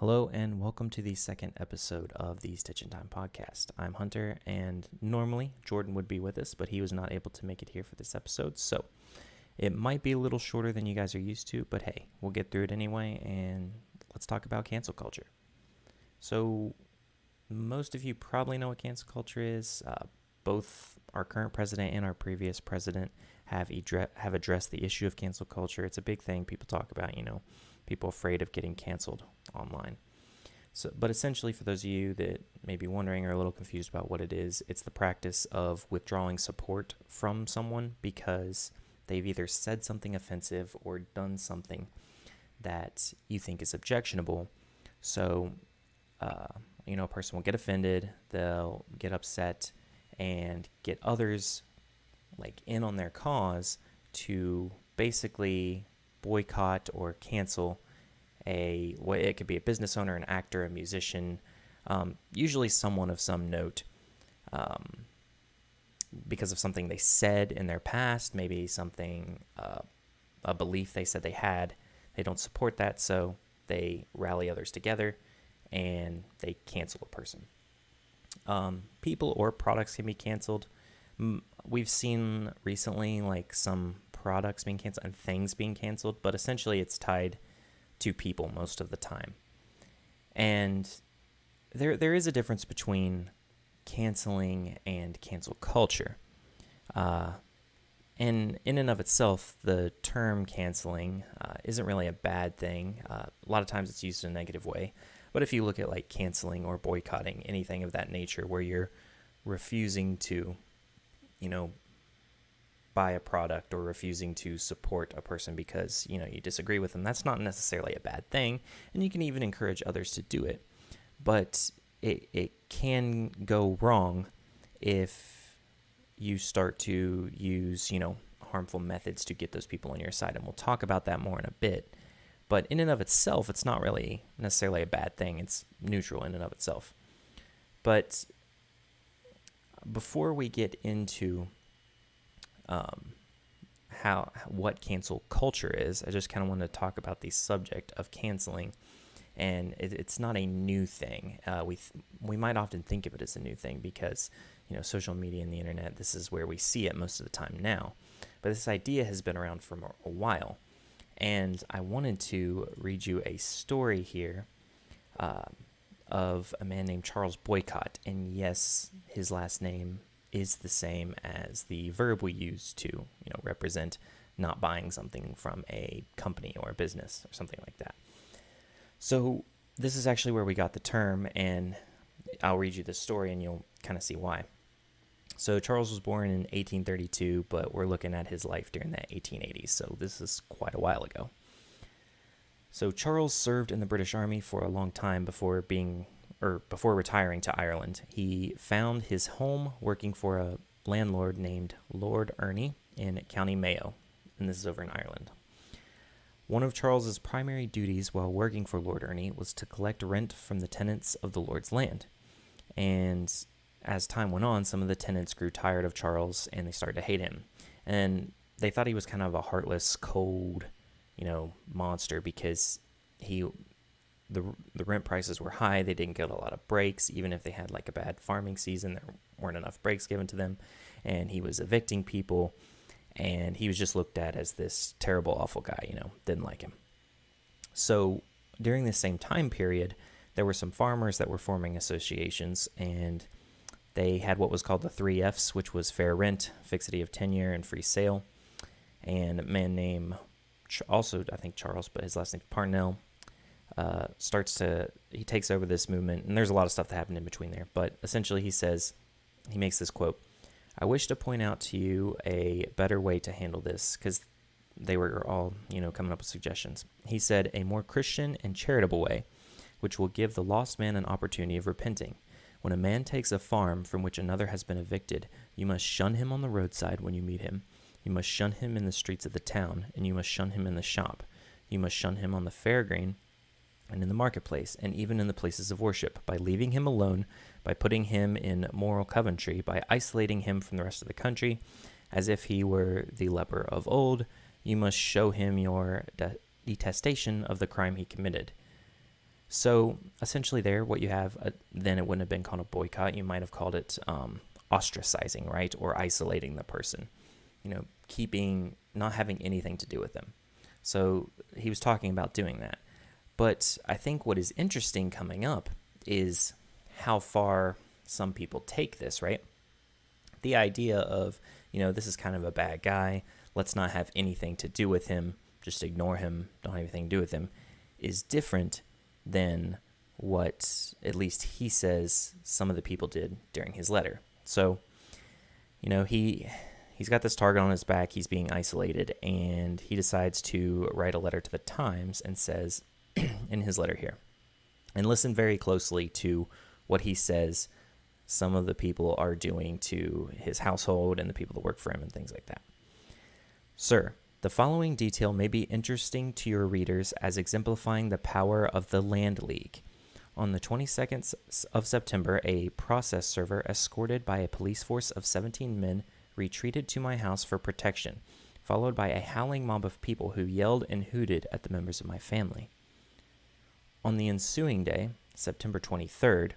Hello and welcome to the second episode of the Stitch in Time podcast. I'm Hunter, and normally Jordan would be with us, but he was not able to make it here for this episode, so it might be a little shorter than you guys are used to, but hey, we'll get through it anyway, and let's talk about cancel culture. So most of you probably know what cancel culture is. Both our current president and our previous president have addressed the issue of cancel culture. It's a big thing people talk about, people afraid of getting canceled online. But essentially, for those of you that may be wondering or a little confused about what it is, it's the practice of withdrawing support from someone because they've either said something offensive or done something that you think is objectionable. So, a person will get offended, they'll get upset, and get others in on their cause to basically boycott or cancel it could be a business owner, an actor, a musician, usually someone of some note, because of something they said in their past, maybe something, a belief they said they had. They don't support that, so they rally others together and they cancel a person. People or products can be canceled. We've seen recently some products being canceled and things being canceled, but essentially it's tied to people most of the time. And there is a difference between canceling and cancel culture. And in and of itself, the term canceling isn't really a bad thing. A lot of times it's used in a negative way. But if you look at canceling or boycotting, anything of that nature where you're refusing to, buy a product or refusing to support a person because, you disagree with them, that's not necessarily a bad thing. And you can even encourage others to do it. But it can go wrong if you start to use, harmful methods to get those people on your side. And we'll talk about that more in a bit. But in and of itself, it's not really necessarily a bad thing. It's neutral in and of itself. But before we get into what cancel culture is, I just kind of want to talk about the subject of canceling. And it's not a new thing. We might often think of it as a new thing because, social media and the internet, this is where we see it most of the time now. But this idea has been around for a while. And I wanted to read you a story here of a man named Charles Boycott. And yes, his last name is the same as the verb we use to, represent not buying something from a company or a business or something like that. So this is actually where we got the term, and I'll read you the story and you'll kind of see why. So Charles was born in 1832, but we're looking at his life during the 1880s, so this is quite a while ago. So Charles served in the British Army for a long time before retiring to Ireland. He found his home working for a landlord named Lord Ernie in County Mayo, and this is over in Ireland. One of Charles's primary duties while working for Lord Ernie was to collect rent from the tenants of the Lord's land. And as time went on, some of the tenants grew tired of Charles and they started to hate him. And they thought he was kind of a heartless, cold, monster because the rent prices were high. They didn't get a lot of breaks. Even if they had a bad farming season, there weren't enough breaks given to them. And he was evicting people. And he was just looked at as this terrible, awful guy, didn't like him. So during this same time period, there were some farmers that were forming associations, and they had what was called the 3 Fs, which was fair rent, fixity of tenure, and free sale. And a man named, also I think Charles, but his last name Parnell, he takes over this movement, and there's a lot of stuff that happened in between there. But essentially he makes this quote: "I wish to point out to you a better way to handle this," because they were all, coming up with suggestions. He said, "A more Christian and charitable way, which will give the lost man an opportunity of repenting. When a man takes a farm from which another has been evicted, you must shun him on the roadside when you meet him. You must shun him in the streets of the town, and you must shun him in the shop. You must shun him on the fair green and in the marketplace, and even in the places of worship, by leaving him alone, by putting him in moral coventry, by isolating him from the rest of the country, as if he were the leper of old. You must show him your detestation of the crime he committed." So essentially, there, what you have, then it wouldn't have been called a boycott. You might have called it ostracizing, right? Or isolating the person, not having anything to do with them. So he was talking about doing that. But I think what is interesting coming up is how far some people take this, right? The idea of, this is kind of a bad guy. Let's not have anything to do with him. Just ignore him. Don't have anything to do with him, is different than what at least he says some of the people did during his letter. So, he's got this target on his back. He's being isolated, and he decides to write a letter to the Times and says in his letter here, and listen very closely to what he says some of the people are doing to his household and the people that work for him and things like that. Sir, the following detail may be interesting to your readers as exemplifying the power of the Land League. On the 22nd of September, a process server escorted by a police force of 17 men retreated to my house for protection, followed by a howling mob of people who yelled and hooted at the members of my family. On the ensuing day, September 23rd,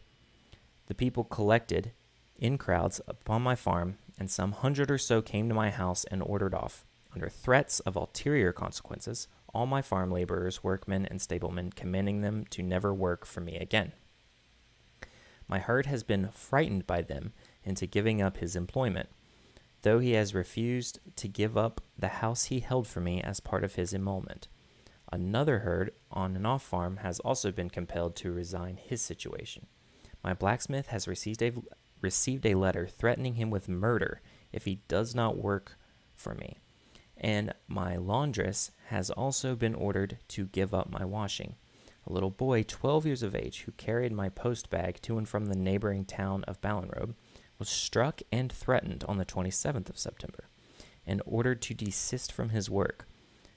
the people collected in crowds upon my farm, and some 100 or so came to my house and ordered off, under threats of ulterior consequences, all my farm laborers, workmen, and stablemen, commanding them to never work for me again. My herd has been frightened by them into giving up his employment, though he has refused to give up the house he held for me as part of his emolument. Another herd on an off-farm has also been compelled to resign his situation. My blacksmith has received a letter threatening him with murder if he does not work for me. And my laundress has also been ordered to give up my washing. A little boy, 12 years of age, who carried my post bag to and from the neighboring town of Ballinrobe, was struck and threatened on the 27th of September, and ordered to desist from his work,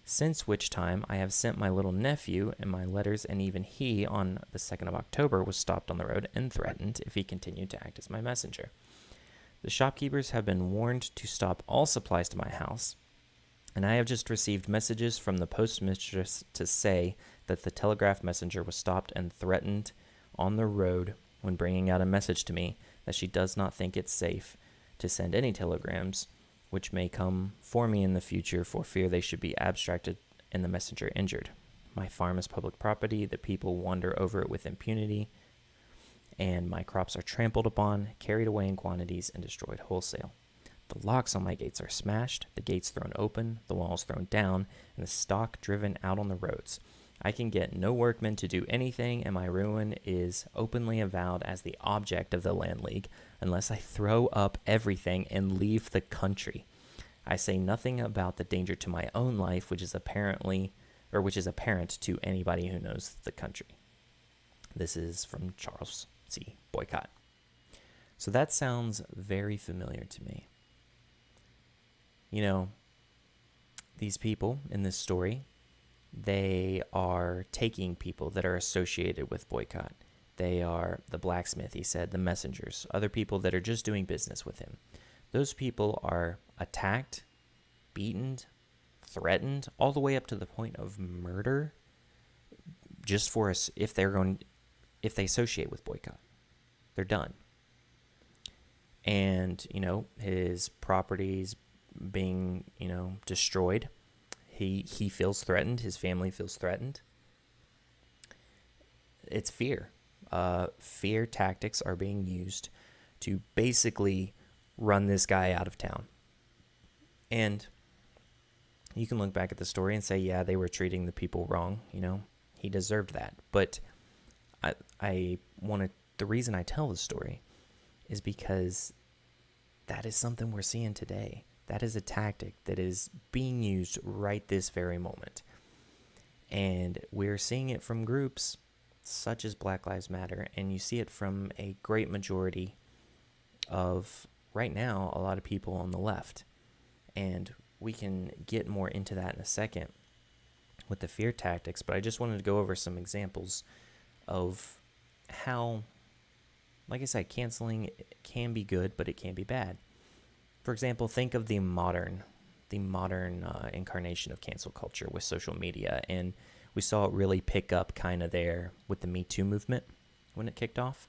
since which time I have sent my little nephew and my letters, and even he, on the 2nd of October, was stopped on the road and threatened if he continued to act as my messenger. The shopkeepers have been warned to stop all supplies to my house, and I have just received messages from the postmistress to say that the telegraph messenger was stopped and threatened on the road when bringing out a message to me that she does not think it safe to send any telegrams which may come for me in the future for fear they should be abstracted and the messenger injured. My farm is public property. The people wander over it with impunity, and my crops are trampled upon, carried away in quantities, and destroyed wholesale. The locks on my gates are smashed, the gates thrown open, the walls thrown down, and the stock driven out on the roads. I can get no workmen to do anything, and my ruin is openly avowed as the object of the Land League, unless I throw up everything and leave the country. I say nothing about the danger to my own life, which is apparent to anybody who knows the country. This is from Charles C. Boycott. So that sounds very familiar to me. These people in this story, they are taking people that are associated with Boycott. They are the blacksmith, he said, the messengers, other people that are just doing business with him. Those people are attacked, beaten, threatened, all the way up to the point of murder, just for us if they associate with Boycott. They're done. And, his properties being, destroyed. He feels threatened. His family feels threatened. It's fear. Fear tactics are being used to basically run this guy out of town. And you can look back at the story and say, yeah, they were treating the people wrong. He deserved that. But the reason I tell the story is because that is something we're seeing today. That is a tactic that is being used right this very moment. And we're seeing it from groups such as Black Lives Matter, and you see it from a great majority of, right now, a lot of people on the left. And we can get more into that in a second with the fear tactics, but I just wanted to go over some examples of how, like I said, canceling can be good, but it can be bad. For example, think of the modern incarnation of cancel culture with social media. And We saw it really pick up kind of there with the Me Too movement when it kicked off.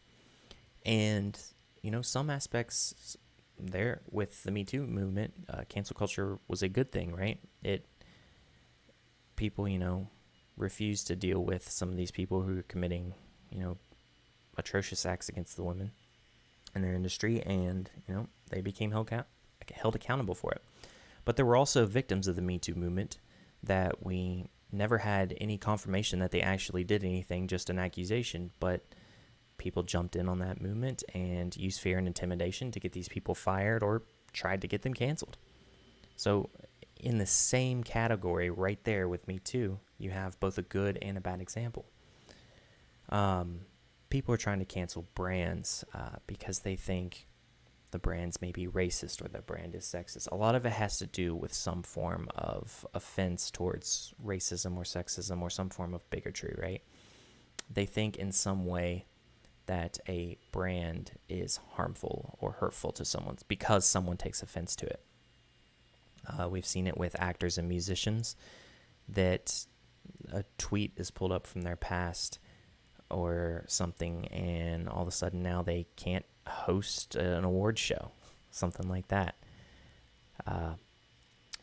And, some aspects there with the Me Too movement, cancel culture was a good thing, right? People, refused to deal with some of these people who are committing, atrocious acts against the women in their industry, and, they became held accountable for it. But there were also victims of the Me Too movement that we never had any confirmation that they actually did anything, just an accusation, but people jumped in on that movement and used fear and intimidation to get these people fired or tried to get them canceled. So in the same category right there with Me Too, you have both a good and a bad example. People are trying to cancel brands because they think the brands may be racist or the brand is sexist. A lot of it has to do with some form of offense towards racism or sexism or some form of bigotry, right? They think in some way that a brand is harmful or hurtful to someone because someone takes offense to it. We've seen it with actors and musicians that a tweet is pulled up from their past or something, and all of a sudden now they can't host an award show, something like that.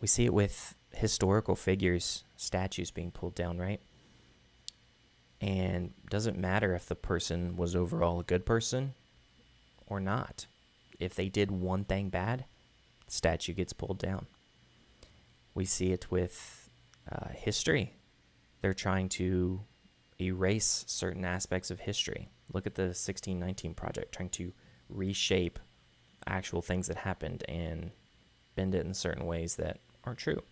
We see it with historical figures, statues being pulled down, right? And it doesn't matter if the person was overall a good person or not. If they did one thing bad, the statue gets pulled down. We see it with history. They're trying to erase certain aspects of history. Look at the 1619 Project, trying to reshape actual things that happened and bend it in certain ways that aren't true.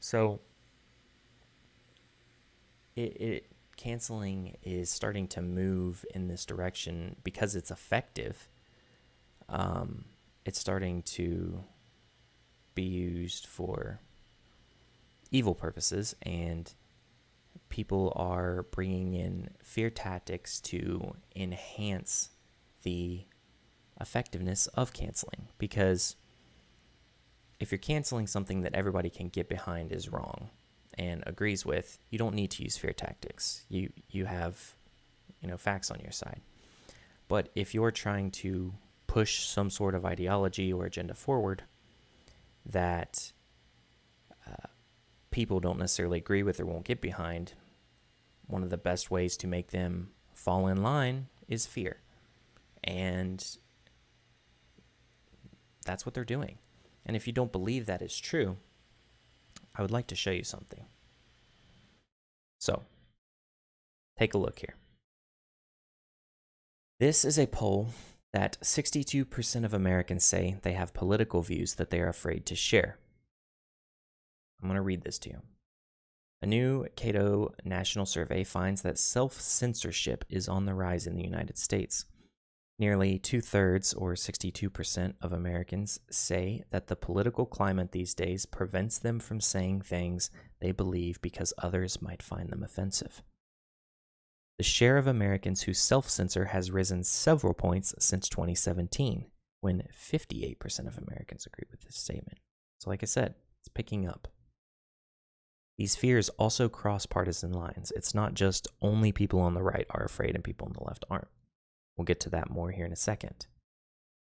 So canceling is starting to move in this direction because it's effective. It's starting to be used for evil purposes, and people are bringing in fear tactics to enhance the effectiveness of canceling. Because if you're canceling something that everybody can get behind is wrong and agrees with, you don't need to use fear tactics. You have, facts on your side. But if you're trying to push some sort of ideology or agenda forward that people don't necessarily agree with or won't get behind, one of the best ways to make them fall in line is fear. And that's what they're doing. And if you don't believe that is true, I would like to show you something. So, take a look here. This is a poll that 62% of Americans say they have political views that they are afraid to share. I'm going to read this to you. A new Cato national survey finds that self-censorship is on the rise in the United States. Nearly 2/3, or 62% of Americans, say that the political climate these days prevents them from saying things they believe because others might find them offensive. The share of Americans who self-censor has risen several points since 2017, when 58% of Americans agree with this statement. So like I said, it's picking up. These fears also cross partisan lines. It's not just only people on the right are afraid and people on the left aren't. We'll get to that more here in a second.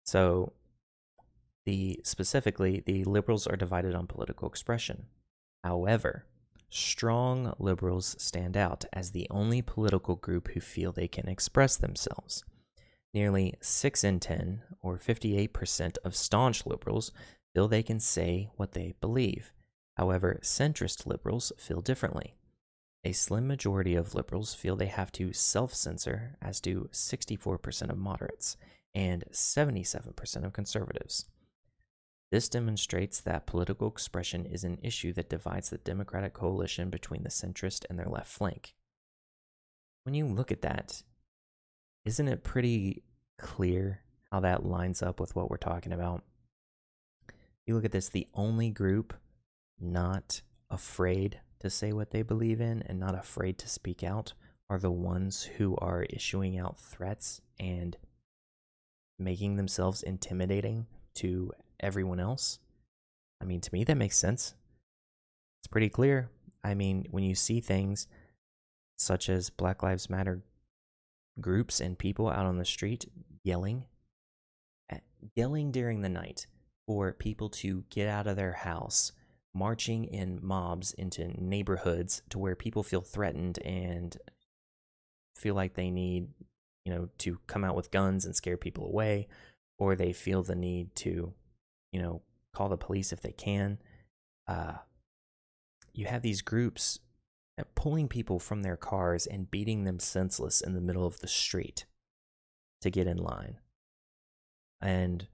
So, specifically, the liberals are divided on political expression. However, strong liberals stand out as the only political group who feel they can express themselves. Nearly 6 in 10, or 58% of staunch liberals, feel they can say what they believe. However, centrist liberals feel differently. A slim majority of liberals feel they have to self-censor, as do 64% of moderates and 77% of conservatives. This demonstrates that political expression is an issue that divides the Democratic coalition between the centrist and their left flank. When you look at that, isn't it pretty clear how that lines up with what we're talking about? You look at this, the only group not afraid to say what they believe in and not afraid to speak out are the ones who are issuing out threats and making themselves intimidating to everyone else. I mean, to me, that makes sense. It's pretty clear. I mean, when you see things such as Black Lives Matter groups and people out on the street yelling, yelling during the night for people to get out of their house, marching in mobs into neighborhoods to where people feel threatened and feel like they need, to come out with guns and scare people away, or they feel the need to, call the police if they can. You have these groups pulling people from their cars and beating them senseless in the middle of the street to get in line. And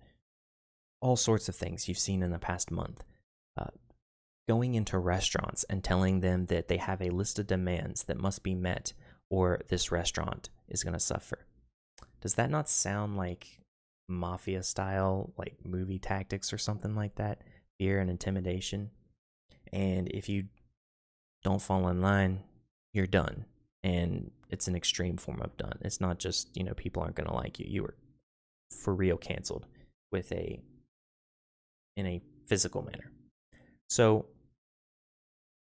all sorts of things you've seen in the past month. Going into restaurants and telling them that they have a list of demands that must be met or this restaurant is going to suffer. Does that not sound like mafia style, like movie tactics or something like that? Fear and intimidation. And if you don't fall in line, you're done. And it's an extreme form of done. It's not just, people aren't going to like you. You were for real canceled in a physical manner. So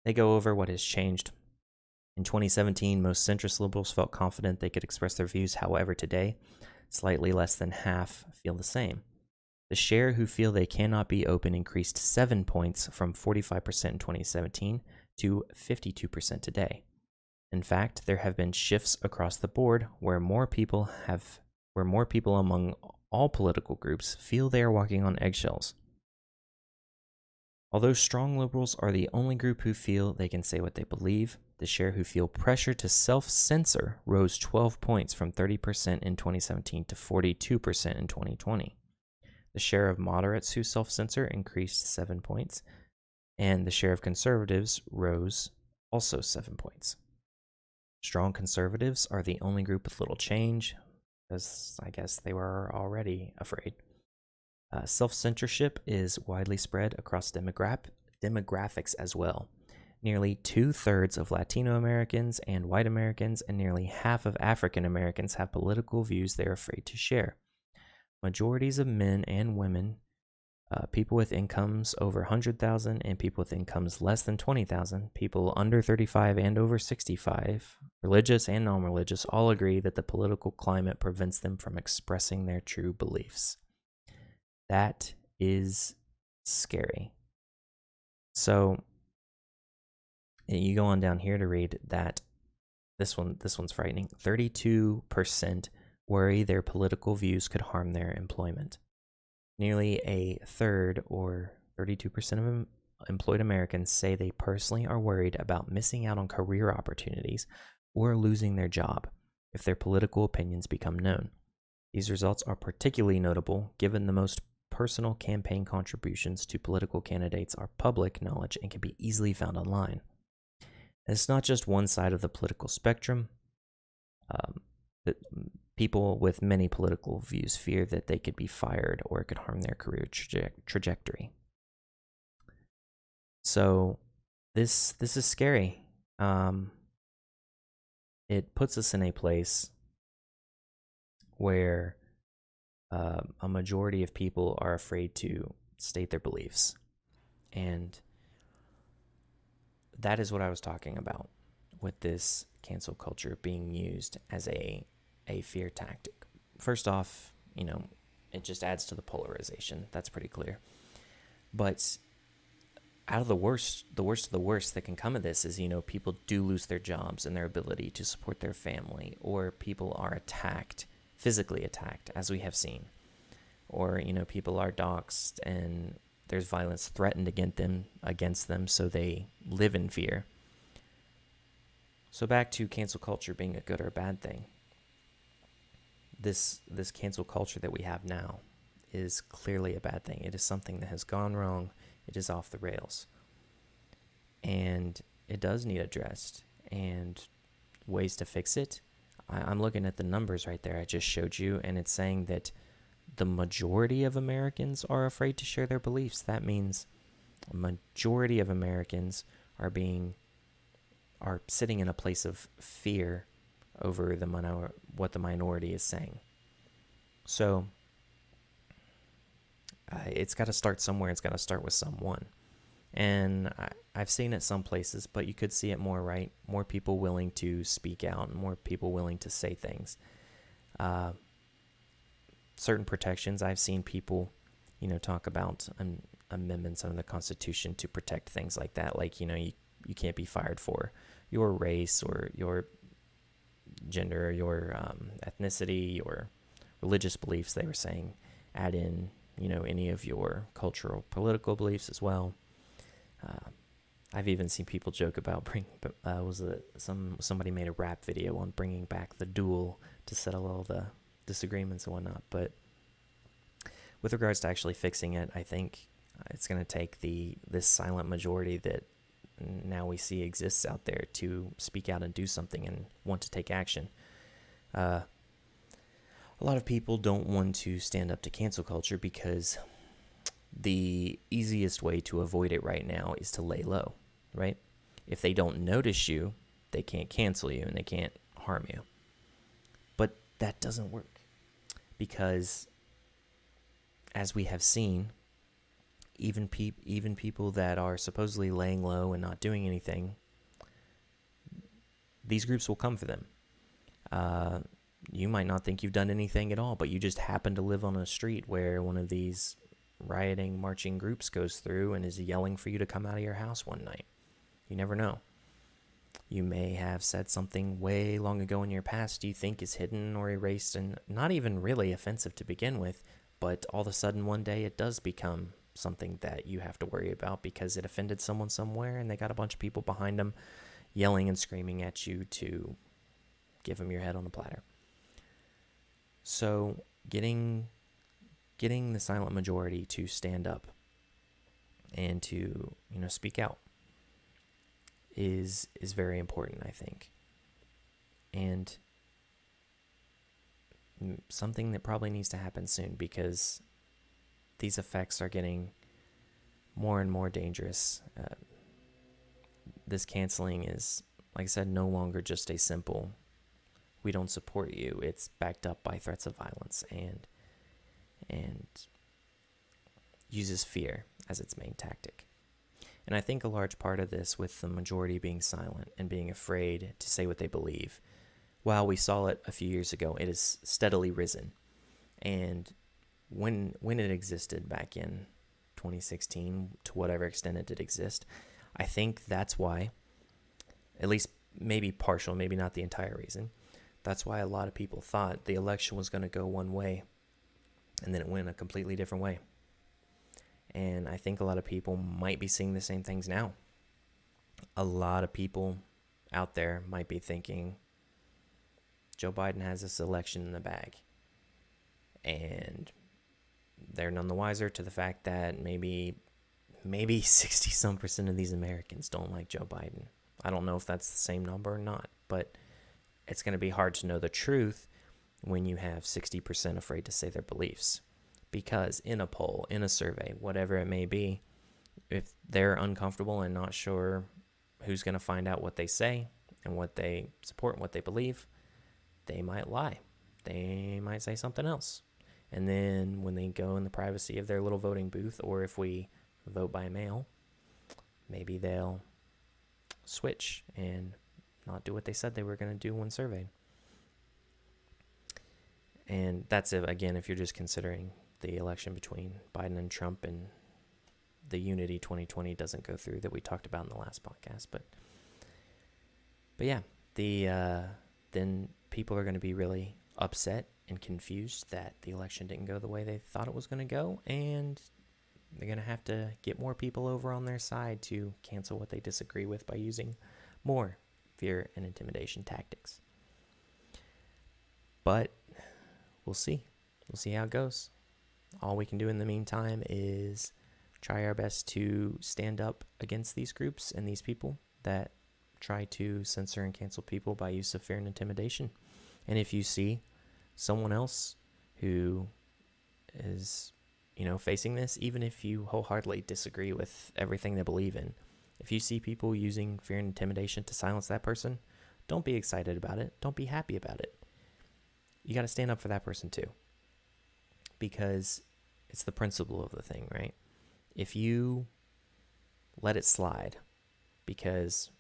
they go over what has changed. In 2017, most centrist liberals felt confident they could express their views. However, today, slightly less than half feel the same. The share who feel they cannot be open increased 7 points from 45% in 2017 to 52% today. In fact, there have been shifts across the board where more people among all political groups feel they are walking on eggshells. Although strong liberals are the only group who feel they can say what they believe, the share who feel pressure to self-censor rose 12 points from 30% in 2017 to 42% in 2020. The share of moderates who self-censor increased 7 points, and the share of conservatives rose also 7 points. Strong conservatives are the only group with little change, because I guess they were already afraid. Self-censorship is widely spread across demographics as well. Nearly 2/3 of Latino Americans and white Americans and nearly half of African Americans have political views they're afraid to share. Majorities of men and women, people with incomes over 100,000 and people with incomes less than 20,000, people under 35 and over 65, religious and non-religious, all agree that the political climate prevents them from expressing their true beliefs. That is scary. So you go on down here to read that this one's frightening. 32% worry their political views could harm their employment. Nearly a third, or 32% of employed Americans, say they personally are worried about missing out on career opportunities or losing their job if their political opinions become known. These results are particularly notable given the most personal campaign contributions to political candidates are public knowledge and can be easily found online. And it's not just one side of the political spectrum. People with many political views fear that they could be fired or it could harm their career trajectory. So this is scary. It puts us in a place where a majority of people are afraid to state their beliefs. And that is what I was talking about with this cancel culture being used as a fear tactic. First off, it just adds to the polarization. That's pretty clear. But out of the worst of the worst that can come of this is, people do lose their jobs and their ability to support their family, or people are attacked, physically attacked, as we have seen. Or, people are doxxed and there's violence threatened against them, so they live in fear. So back to cancel culture being a good or a bad thing. This cancel culture that we have now is clearly a bad thing. It is something that has gone wrong. It is off the rails. And it does need addressed. And ways to fix it, I'm looking at the numbers right there I just showed you, and it's saying that the majority of Americans are afraid to share their beliefs. That means a majority of Americans are sitting in a place of fear over what the minority is saying. So it's got to start somewhere. It's got to start with someone. And I've seen it some places, but you could see it more, right? More people willing to speak out, more people willing to say things. Certain protections, I've seen people, talk about amendments under the Constitution to protect things like that. Like, you can't be fired for your race or your gender, your ethnicity, your religious beliefs. They were saying add in, any of your cultural, political beliefs as well. I've even seen people joke about somebody made a rap video on bringing back the duel to settle all the disagreements and whatnot. But with regards to actually fixing it, I think it's going to take this silent majority that now we see exists out there to speak out and do something and want to take action. A lot of people don't want to stand up to cancel culture because the easiest way to avoid it right now is to lay low, right? If they don't notice you, they can't cancel you and they can't harm you. But that doesn't work because, as we have seen, even people that are supposedly laying low and not doing anything, these groups will come for them. You might not think you've done anything at all, but you just happen to live on a street where one of these rioting, marching groups goes through and is yelling for you to come out of your house one night. You never know. You may have said something way long ago in your past you think is hidden or erased and not even really offensive to begin with, but all of a sudden one day it does become something that you have to worry about because it offended someone somewhere and they got a bunch of people behind them yelling and screaming at you to give them your head on a platter. So getting the silent majority to stand up and to, speak out is very important, I think. And something that probably needs to happen soon because these effects are getting more and more dangerous. This canceling is, like I said, no longer just a simple, we don't support you. It's backed up by threats of violence and uses fear as its main tactic. And I think a large part of this, with the majority being silent and being afraid to say what they believe, while we saw it a few years ago, it has steadily risen. And when it existed back in 2016, to whatever extent it did exist, I think that's why, at least maybe partial, maybe not the entire reason, that's why a lot of people thought the election was going to go one way and then it went a completely different way. And I think a lot of people might be seeing the same things now. A lot of people out there might be thinking Joe Biden has this election in the bag. And they're none the wiser to the fact that maybe 60-some% of these Americans don't like Joe Biden. I don't know if that's the same number or not, but it's going to be hard to know the truth when you have 60% afraid to say their beliefs. Because in a poll, in a survey, whatever it may be, if they're uncomfortable and not sure who's going to find out what they say and what they support and what they believe, they might lie. They might say something else. And then when they go in the privacy of their little voting booth, or if we vote by mail, maybe they'll switch and not do what they said they were going to do when surveyed. And that's it, again, if you're just considering the election between Biden and Trump and the Unity 2020 doesn't go through that we talked about in the last podcast. But yeah, then people are going to be really upset and confused that the election didn't go the way they thought it was going to go, and they're going to have to get more people over on their side to cancel what they disagree with by using more fear and intimidation tactics. But we'll see. We'll see how it goes. All we can do in the meantime is try our best to stand up against these groups and these people that try to censor and cancel people by use of fear and intimidation. And if you see someone else who is, facing this, even if you wholeheartedly disagree with everything they believe in, if you see people using fear and intimidation to silence that person, don't be excited about it. Don't be happy about it. You got to stand up for that person too. Because it's the principle of the thing, right? If you let it slide because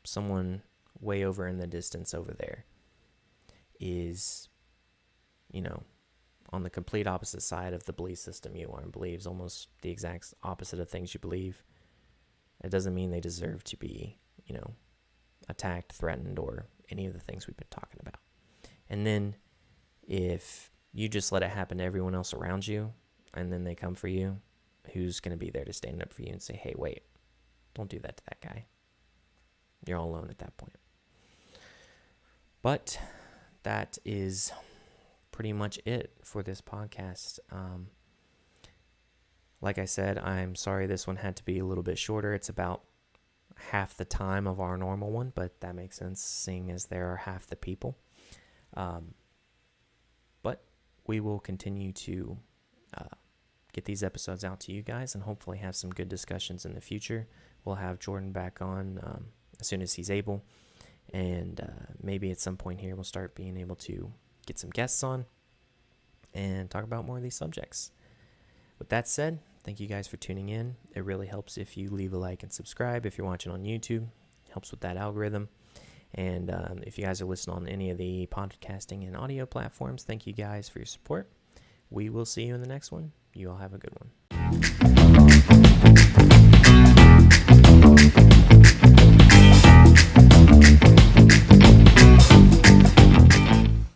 someone way over in the distance over there is, on the complete opposite side of the belief system you are and believes almost the exact opposite of things you believe. It doesn't mean they deserve to be, attacked, threatened, or any of the things we've been talking about. And then if you just let it happen to everyone else around you, and then they come for you, who's going to be there to stand up for you and say, hey, wait, don't do that to that guy? You're all alone at that point. But that is pretty much it for this podcast. Like I said, I'm sorry this one had to be a little bit shorter. It's about half the time of our normal one, but that makes sense seeing as there are half the people. But we will continue to get these episodes out to you guys and hopefully have some good discussions in the future. We'll have Jordan back on as soon as he's able. And maybe at some point here we'll start being able to get some guests on and talk about more of these subjects. With that said, thank you guys for tuning in. It really helps if you leave a like and subscribe. If you're watching on YouTube, it helps with that algorithm. And if you guys are listening on any of the podcasting and audio platforms, thank you guys for your support. We will see you in the next one. You all have a good one.